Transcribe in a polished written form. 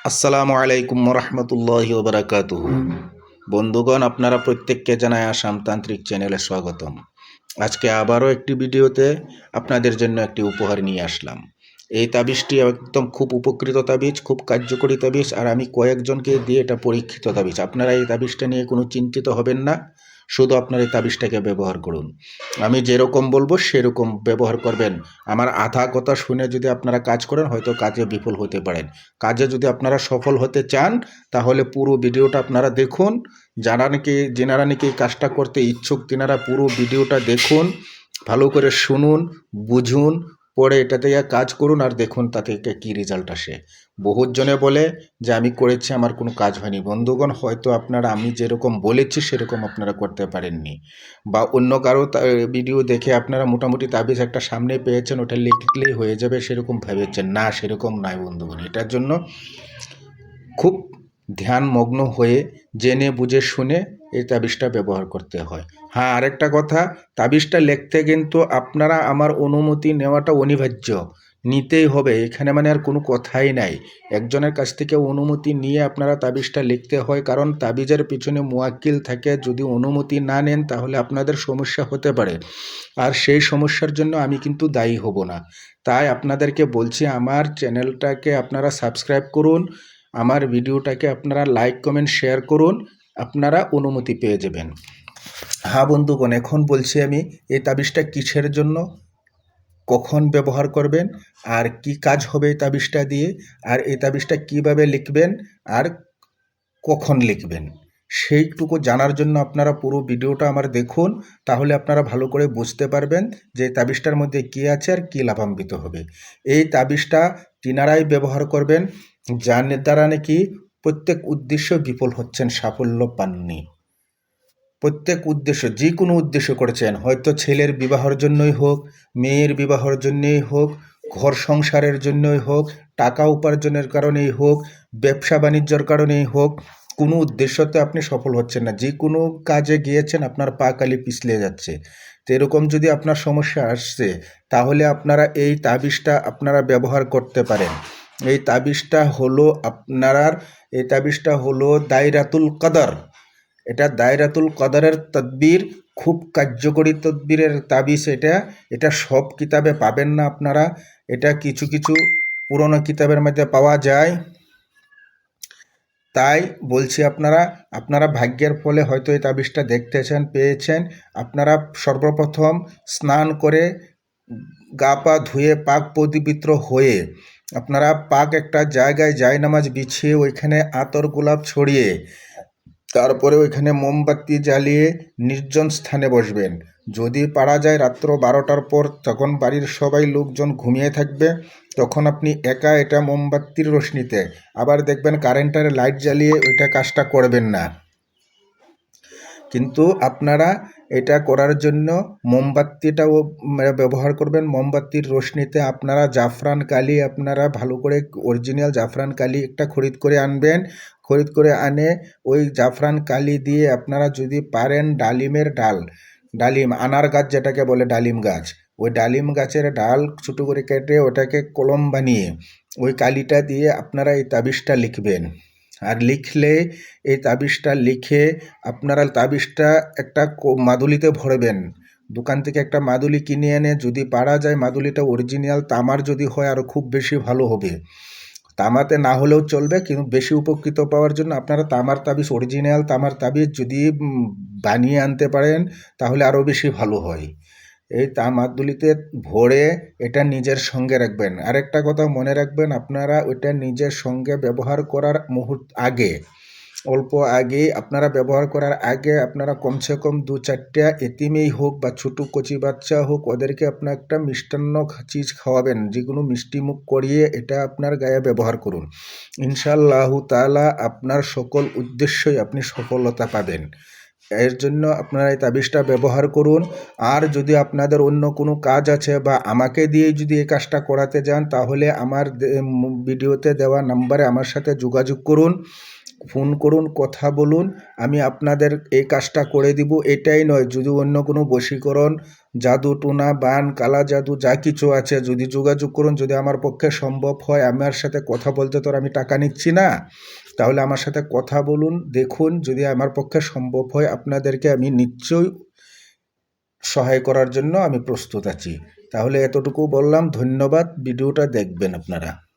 আসসালামু আলাইকুম রহমতুল্লাহি ওবরাকাতুহু। বন্ধুগণ, আপনারা প্রত্যেককে জানাই আসাম তান্ত্রিক চ্যানেলে স্বাগতম। আজকে আবারও একটি ভিডিওতে আপনাদের জন্য একটি উপহার নিয়ে আসলাম। এই তাবিজটি একদম খুব উপকৃত তাবিজ, খুব কার্যকরী তাবিজ, আর আমি কয়েকজনকে দিয়ে এটা পরীক্ষিত তাবিজ। আপনারা এই তাবিজটা নিয়ে কোনো চিন্তিত হবেন না, শুধু আপনার এই তাবিজটাকে ব্যবহার করুন। আমি যেরকম বলবো সেরকম ব্যবহার করবেন। আমার আধা কথা শুনে যদি আপনারা কাজ করেন, হয়তো কাজে বিফল হতে পারেন। কাজে যদি আপনারা সফল হতে চান, তাহলে পুরো ভিডিওটা আপনারা দেখুন। যেনারা নাকি এই কাজটা করতে ইচ্ছুক, তেনারা পুরো ভিডিওটা দেখুন, ভালো করে শুনুন, বুঝুন, পরে এটা থেকে কাজ করুন, আর দেখুন তাতে কী রেজাল্ট আসে। বহুত জনে বলে যে আমি করেছি, আমার কোনো কাজ হয়নি। বন্ধুগণ, হয়তো আপনারা আমি যেরকম বলেছি সেরকম আপনারা করতে পারেননি, বা অন্য কারো ভিডিও দেখে আপনারা মোটামুটি তাবিজ একটা সামনে পেয়েছেন, ওটা লিখলেই হয়ে যাবে সেরকম ভেবেছেন। না, সেরকম নয় বন্ধুগণ। এটার জন্য খুব ধ্যানমগ্ন হয়ে জেনে বুঝে শুনে এই তাবিজটা ব্যবহার করতে হয়। হ্যাঁ, আরেকটা কথা, তাবিজটা লিখতে কিন্তু আপনারা আমার অনুমতি নেওয়াটা অনিবার্য, নিতেই হবে। এখানে মানে আর কোনো কথাই নাই। একজনের কাছ থেকে অনুমতি নিয়ে আপনারা তাবিজটা লিখতে হয়, কারণ তাবিজের পিছনে মুয়াক্কিল থাকে। যদি অনুমতি না নেন তাহলে আপনাদের সমস্যা হতে পারে, আর সেই সমস্যার জন্য আমি কিন্তু দায়ী হব না। তাই আপনাদেরকে বলছি, আমার চ্যানেলটাকে আপনারা সাবস্ক্রাইব করুন, আমার ভিডিওটাকে আপনারা লাইক কমেন্ট শেয়ার করুন, আপনারা অনুমতি পেয়ে যাবেন। হ্যাঁ বন্ধুগণ, এখন বলছি আমি এই তাবিজটা কিসের জন্য, কখন ব্যবহার করবেন, আর কি কাজ হবে এই তাবিজটা দিয়ে, আর এই তাবিজটা কীভাবে লিখবেন, আর কখন লিখবেন, সেইটুকু জানার জন্য আপনারা পুরো ভিডিওটা আমার দেখুন। তাহলে আপনারা ভালো করে বুঝতে পারবেন যে তাবিজটার মধ্যে কী আছে আর কী লাভান্বিত হবে। এই তাবিজটা তিনারাই ব্যবহার করবেন যার দ্বারা নাকি প্রত্যেক উদ্দেশ্য বিফল হচ্ছেন, সাফল্য পাননি। প্রত্যেক উদ্দেশ্য, যে কোনো উদ্দেশ্য করেছেন, হয়তো ছেলের বিবাহের জন্যই হোক, মেয়ের বিবাহের জন্যই হোক, ঘর সংসারের জন্যই হোক, টাকা উপার্জনের কারণেই হোক, ব্যবসা বাণিজ্যর কারণেই হোক, কোনো উদ্দেশ্যতে আপনি সফল হচ্ছেন না। যে কোনো কাজে গিয়েছেন, আপনার পা কালি পিছলে যাচ্ছে। তো এরকম যদি আপনার সমস্যা আসছে, তাহলে আপনারা এই তাবিজটা আপনারা ব্যবহার করতে পারেন। এই তাবিজটা হলো দায়রাতুল কদর। এটা দায়রাতুল কদরের তদবির, খুব কার্যকরী তদবিরের তাবিজ। এটা সব কিতাবে পাবেন না আপনারা, এটা কিছু কিছু পুরনো কিতাবের মধ্যে পাওয়া যায়। তাই বলছি, আপনারা ভাগ্যের ফলে হয়তো এই তাবিজটা দেখতেছেন, পেয়েছেন। আপনারা সর্বপ্রথম স্নান করে, গা পা ধুয়ে, পাক পবিত্র হয়ে, আপনারা পাক একটা জায়গায় জায়নামাজ বিছিয়ে, ওইখানে আতর গোলাপ ছড়িয়ে, তারপরে ওইখানে মোমবাতি জ্বালিয়ে নির্জন স্থানে বসবেন। যদি পারা যায় রাত্র 12টার পর, তখন বাড়ির সবাই লোকজন ঘুমিয়ে থাকবে, তখন আপনি একা এটা মোমবাতির রোশনিতে, আবার দেখবেন কারেন্টের লাইট জ্বালিয়ে ওইটা কাজটা করবেন না। কিন্তু আপনারা এটা করার জন্য মোমবাতিটাও ব্যবহার করবেন। মোমবাতির রোশনিতে আপনারা জাফরান কালি, আপনারা ভালো করে অরিজিনাল জাফরান কালি একটা খরিদ করে আনবেন। খরিদ করে আনে ওই জাফরান কালি দিয়ে আপনারা যদি পারেন ডালিম আনার গাছ যেটাকে বলে ডালিম গাছ, ওই ডালিম গাছের ডাল ছোটো করে কেটে ওটাকে কলম বানিয়ে ওই কালিটা দিয়ে আপনারা এই তাবিজটা লিখবেন। আর লিখলে এই তাবিজটা লিখে আপনারা তাবিজটা একটা মাদুলিতে ভরবেন। দোকান থেকে একটা মাদুলি কিনে এনে, যদি পারা যায় মাদুলিটা অরিজিনাল তামার যদি হয় আরও খুব বেশি ভালো হবে। তামাতে না হলেও চলবে, কিন্তু বেশি উপকৃত পাওয়ার জন্য আপনারা তামার তাবিজ, অরিজিনাল তামার তাবিজ যদি বানিয়ে আনতে পারেন তাহলে আরও বেশি ভালো হয়। এই মাদুলিতে ভরে এটা নিজের সঙ্গে রাখবেন। আরেকটা কথা মনে রাখবেন, আপনারা ওইটা নিজের সঙ্গে ব্যবহার করার আগে, অল্প আগে, আপনারা ব্যবহার করার আগে আপনারা কমসে কম 2-4টা এতিমেই হোক বা ছোটো কচি বাচ্চা হোক, ওদেরকে আপনার একটা মিষ্টান্ন চিজ খাওয়াবেন, যেগুলো মিষ্টি মুখ করিয়ে এটা আপনার গায়ে ব্যবহার করুন। ইনশাআল্লাহু তাআলা আপনার সকল উদ্দেশ্যই আপনি সফলতা পাবেন। এর জন্য আপনারা এই তাবিজটা ব্যবহার করুন। আর যদি আপনাদের অন্য কোনো কাজ আছে বা আমাকে দিয়ে যদি এই কাজটা করাতে যান, তাহলে আমার ভিডিওতে দেওয়া নাম্বারে আমার সাথে যোগাযোগ করুন। ফোন করুন, কথা বলুন, আমি আপনাদের এই কাজটা করে দিব। এটাই নয়, যদি অন্য কোনো বশীকরণ, জাদু টোনা, বান, কালা জাদু যা কিছু আছে, যদি যোগাযোগ করুন, যদি আমার পক্ষে সম্ভব হয়, আমার সাথে কথা বলতে তো আর আমি টাকা নিচ্ছি না, তাহলে আমার সাথে কথা বলুন, দেখুন, যদি আমার পক্ষে সম্ভব হয় আপনাদেরকে আমি নিশ্চয়ই সহায় করার জন্য আমি প্রস্তুত আছি। তাহলে এতটুকু বললাম, ধন্যবাদ, ভিডিওটা দেখবেন আপনারা।